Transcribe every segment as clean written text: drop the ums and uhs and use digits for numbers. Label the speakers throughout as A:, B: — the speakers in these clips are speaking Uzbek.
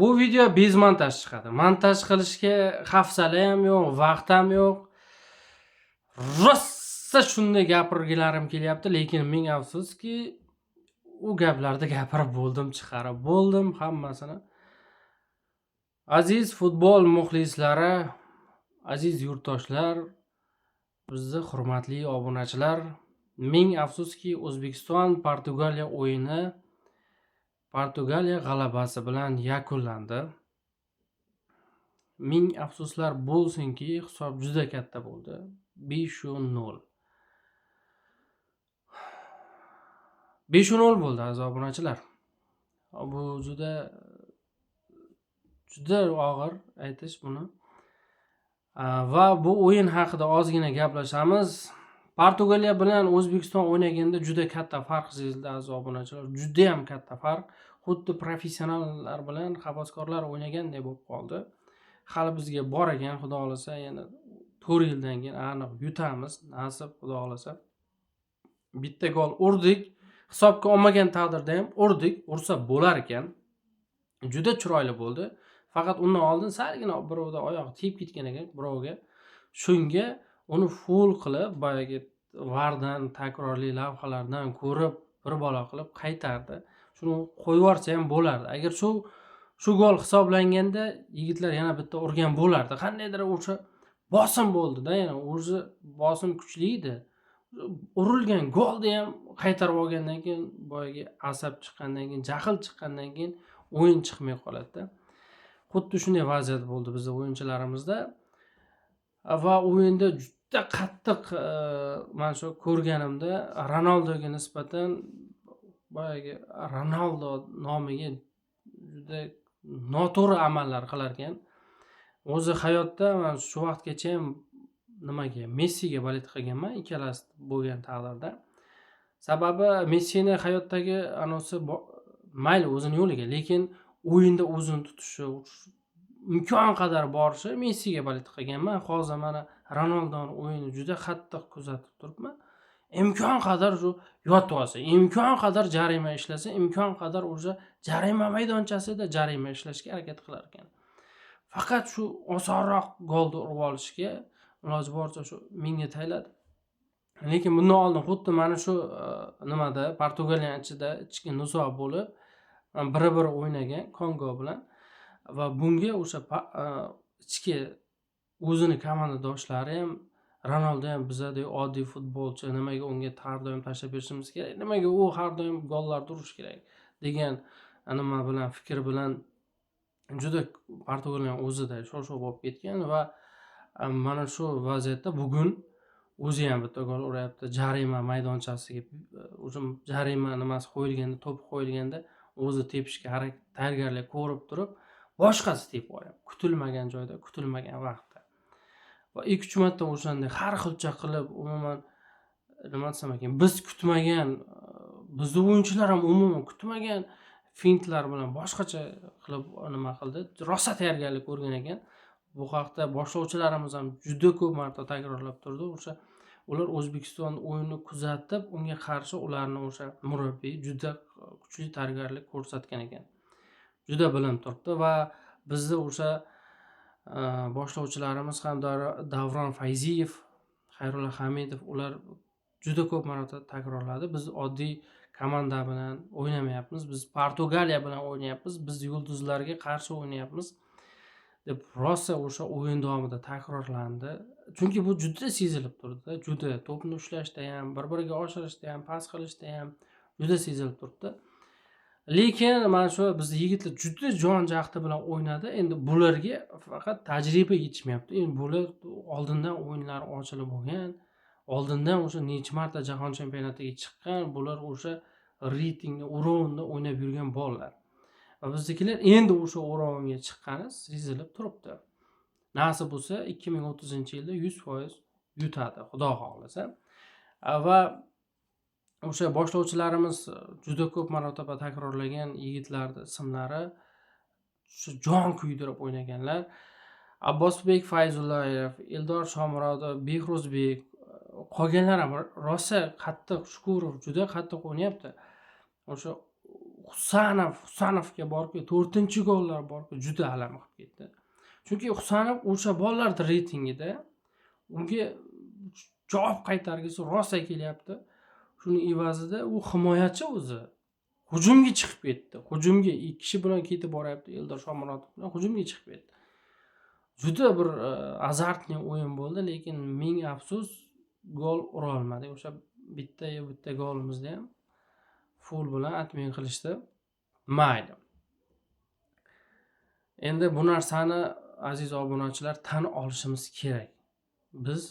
A: Bu video bez montaj chiqadi. Montaj qilishga hafsala ham yo'q, vaqt ham yo'q. Rossa shunday gapirgilarim kelyapti, lekin ming afsuski, u gaplarni gapirib bo'ldim, chiqarib bo'ldim hammasini. Aziz futbol muxlislari, aziz yurtdoshlar, bizni hurmatli obunachilar, ming afsuski O'zbekiston Portugaliya o'yini Portugaliya g'alabasi bilan yakunlandi. Ming afsuslar bo'lsinki, hisob juda katta bo'ldi. 5-0. 5-0 bo'ldi aziz obunachilar. Bu juda og'ir aytish buni. Va bu o'yin haqida ozgina gaplashamiz. Portugaliya bilan O'zbekiston o'ynaganda juda katta farq sezildi aziz obunachilar. Juda ham katta farq. Xuddi professionallar bilan havaskorlar o'ynaganday bo'lib qoldi. Hali bizga bor ekan, xudo xolasa, yana 4 yildan keyin aniq yutamiz, nasib xudo xolasa. Bitta gol urdik, hisobga olmagan taqdirda ham urdik, ursa bo'lar ekan. Juda chiroyli bo'ldi. Faqat undan oldin salgina birovda oyoq tiyib ketgan ekan, birovga. Shunga uni full qilib, boyagi vardan takrorli lavhalardan ko'rib, bir balo qilib qaytardi. Shuni qo'yib yorsa ham bo'lardi. Agar shu gol hisoblanganda yigitlar yana bitta urgan bo'lardi. Qandaydir o'sha bosim bo'ldi-da, yana o'zi bosim kuchli edi. Urilgan golni ham qaytarib olgandan keyin, boyagi asab chiqqandan keyin, jahl chiqqandan keyin o'yin chiqmay qoladi-da. Xuddi shunday vaziyat bo'ldi bizning o'yinchilarimizda. Va o'yinda juda qattiq men shu ko'rganimda Ronaldoga nisbatan boyagi Ronaldo nomiga juda noto'g'ri amallar qilar ekan. O'zi hayotda men shu vaqtgacha ham nimaga Messiga bolid qilganman, ikkalasi bo'lgan taqdirda. Sababi Messini hayotdagi anosi mayli o'zini yo'liga, lekin o'yinda o'zini tutishi, imkon qadar borishi Messiga bolid qilganman. Hozir mana Ronaldoning o'yini juda qattiq kuzatib turibman. Imkon qadar shu yotib olsa, imkon qadar jarima ishlasa, imkon qadar o'sha jarima maydonchasida jarima ishlashga harakat qilar ekan. Faqat shu osonroq golni urib olishga iloji boricha shu menga tayladi. Lekin bundan oldin xuddi mana shu nimada Portugaliya ichida ichki nizo bo'lib, 1-1 o'ynagan Kongo bilan va bunga o'sha ichki o'zini komandadoshlari ham, Ronaldo ham bizadek oddiy futbolchi, nimaga unga har doim tashlab berishimiz kerak, nimaga u har doim gollar urish kerak degan nima bilan, fikr bilan juda Portugaliya o'zida shov-shuv bo'lib ketgan va mana shu vaziyatda bugun o'zi ham bitta gol uryapti. Jarima maydonchasiga, o'zim jarima nimasi qo'yilganda, to'p qo'yilganda o'zi tepishga tayyorgarlik ko'rib turib, boshqasi tepib qo'yapti. Kutilmagan joyda, kutilmagan vaqtda. Va 2-3 marta o'shanday har xilcha qilib, umuman nima desam ekan, biz kutmagan, bizning o'yinchilar ham umuman kutmagan fintlar bilan boshqacha qilib nima qildi. Rosa tayyorgarlik ko'rgan ekan. Bu haqda boshlovchilarimiz ham juda ko'p marta takrorlab turdi. O'sha ular O'zbekiston o'yinini kuzatib, unga qarshi ularni o'sha murabbiy juda kuchli tayyorgarlik ko'rsatgan ekan. Juda bilim turibdi va bizda o'sha boshlovchilarimiz ham Davron Fayziyev, Xayrulla Hamidov ular juda ko'p marta takrorladi. Biz oddiy komanda bilan o'ynamayapmiz. Biz Portugaliya bilan o'ynayapmiz. Biz yulduzlarga qarshi o'ynayapmiz deb rosa o'sha o'yin davomida takrorlandi. Chunki bu juda sezilib turibdi. Juda to'pni ushlashda ham, bir-biriga oshirishda ham, pas qilishda ham juda sezilib turibdi. Lekin mana shu bizning yigitlar juda jon jahdi bilan o'ynadi. Endi bularga faqat tajriba yetishmayapti. Endi bular oldindan o'yinlar ochilib bo'lgan, oldindan o'sha necha marta jahon chempionatiga chiqqan, bular o'sha reytingda, o'rovda o'ynab yurgan bolalar. Va biznikilar endi o'sha o'rovga chiqqani sezilib turibdi. Nasib bo'lsa 2030-yilda 100% yutadi, xudo xolasa. Va o'sha boshlovchilarimiz juda ko'p marotaba takrorlagan yigitlarning ismlari shu jon kuydirib o'ynaganlar. Abbosbek Fayzullayev, Eldor Shomurodov, Behruzbek, qolganlar ham rosa qattiq, Shukurov juda qattiq o'ynayapti. O'sha Husanovga borku 4-gollar borku juda alam qilib ketdi. Chunki Husanov o'sha bolalar reytingida unga javob qaytargisi rosa kelyapti. Shuning evazida u himoyachi o'zi hujumga chiqib ketdi. Hujumga 2 kishi bilan ketib boryapti. Eldor Shomurodov bilan hujumga chiqib ketdi. Juda bir azartli o'yin bo'ldi, lekin ming afsus gol ura olmadik. O'sha bitta golimizni ham fol bilan atmay qilishdi. Mayli. Endi bu narsani aziz obunachilar tan olishimiz kerak. Biz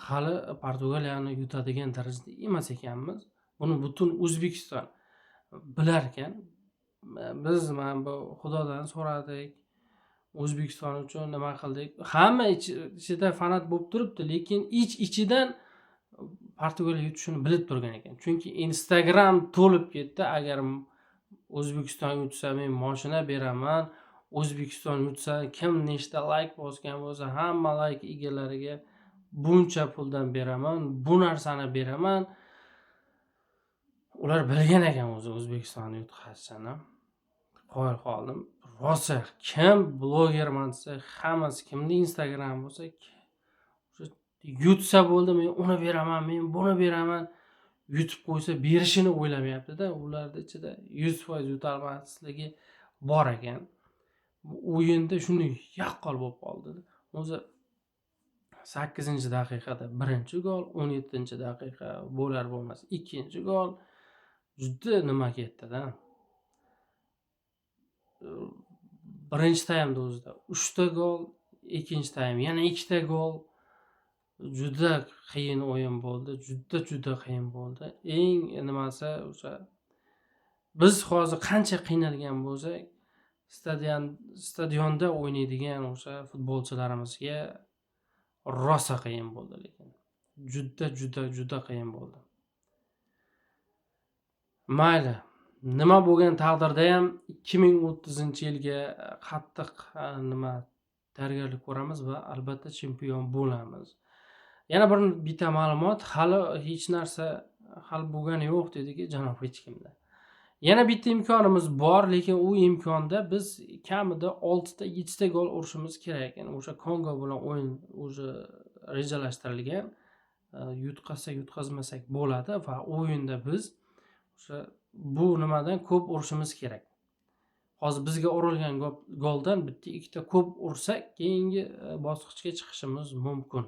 A: hali Portugaliyani yutadigan darajada emas ekanmiz. Buni butun O'zbekiston bilar ekan. Biz mana bu Xudodan so'radik. O'zbekiston uchun nima qildik? Hamma ichida fanat bo'lib turibdi, lekin ichidan Portugaliya yutishini bilib turgan ekan. Chunki Instagram to'lib ketdi. Agar O'zbekiston yutsa men mashina beraman, O'zbekiston yutsa kim nechta like bosgan bo'lsa, hamma like egalariga buncha puldan beraman, bu narsani beraman. Ular bilgan ekan o'zi O'zbekistonni yutqazishini. Qo'yib qoldim. Rosa kim blogerman desa, hammasi kimning Instagram bo'lsa, yutsa bo'ldi, men uni beraman, men buni beraman. Yutib qo'ysa berishini o'ylamayapti-da. Ularda ichida 100% yutalmasligi bor ekan. Bu o'yinda shunday yaqqol bo'lib qoldi. O'zi 8-daqiqada birinchi gol, 17-daqiqa bo'lar bo'lmas ikkinchi gol. Juda nima ketdi-da. Birinchi taymda o'zida 3 ta gol, ikkinchi taym yana 2 ta gol. Juda qiyin o'yin bo'ldi. Juda qiyin bo'ldi. Eng nimasi o'sha biz hozir qancha qiynalgan bo'lsak, stadionda o'ynaydigan o'sha futbolchilarimizga rosa qiyin bo'ldi lekin. Juda qiyin bo'ldi. Mayli. Nima bo'lgan taqdirda ham 2030-yilga qattiq tayyorgarlik ko'ramiz va albatta chempion bo'lamiz. Yana bitta ma'lumot, hali hech narsa hal bo'lgani yo'q dediki janob hech kimda. Yana bitta imkonimiz bor, lekin u imkonda biz kamida 6 ta 7 ta gol urishimiz kerak ekan. O'sha Kongo bilan o'yin o'zi rejalashtirilgan. Yutqazsak, yutqazmasak bo'ladi va o'yinda biz o'sha bu nimadan ko'p urishimiz kerak. Hozir bizga urilgan goldan bitta 2 ta ko'p ursak, keyingi bosqichga chiqishimiz mumkin.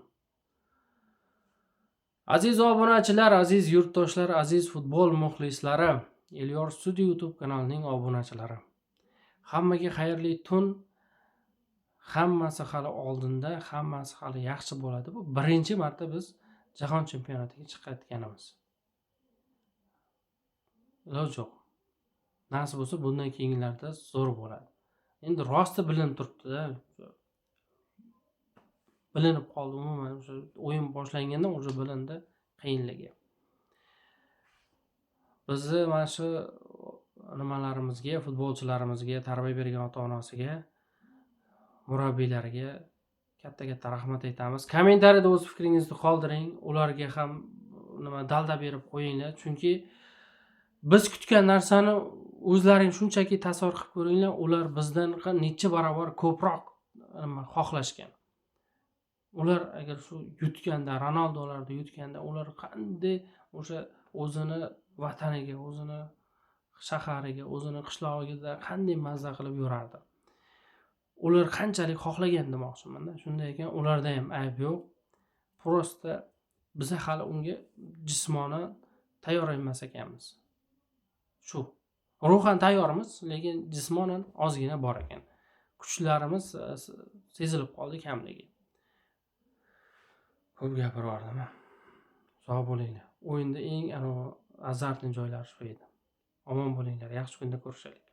A: Aziz obunachilar, aziz yurtdoshlar, aziz futbol muxlislari, Elyor Studio YouTube kanalining obunachilari. Hammaga xayrli tun. Hammasi hali oldinda, hammasi hali yaxshi bo'ladi. Bu birinchi marta biz jahon chempionatiga chiqayotganimiz. Iloji yo'q. Nasib bo'lsa bundan keyinlarda zo'r bo'ladi. Endi rosti bilinib turibdi-da. Bilinib qoldi umuman o'sha o'yin boshlangandan o'sha bilindi qiyinligi. Bizni mana shu nimalarimizga, futbolchilarimizga, tarbiya bergan ota-onasiga, murabbiylarga katta rahmat aytamiz. Kommentariyada o'z fikringizni qoldiring. Ularga ham dalda berib qo'yinglar, chunki biz kutgan narsani o'zlaring shunchaki tasavvur qilib ko'ringlar, ular bizdan necha barobar ko'proq xohlashgan. Ular agar shu yutganda, Ronaldolarni yutganda, ular qanday o'sha o'zini vataniga, o'zini shahariga, o'zini qishlog'iga qanday mazza qilib yurardi. Ular qanchalik xohlagan demoqchiman-da. Shunday ekan, ularda ham ayb yo'q. Prosta biz hali unga jismonan tayyor emas ekanmiz. Shu. Ruhan tayyormiz, lekin jismonan ozgina bor ekan. Kuchlarimiz sezilib qoldi kamligi. Ko'p gapirardim. Sog' bo'linglar. O'yinda eng azartli joylari shu edi. Omon bo'linglar. Yaxshi kunda ko'rishaylik.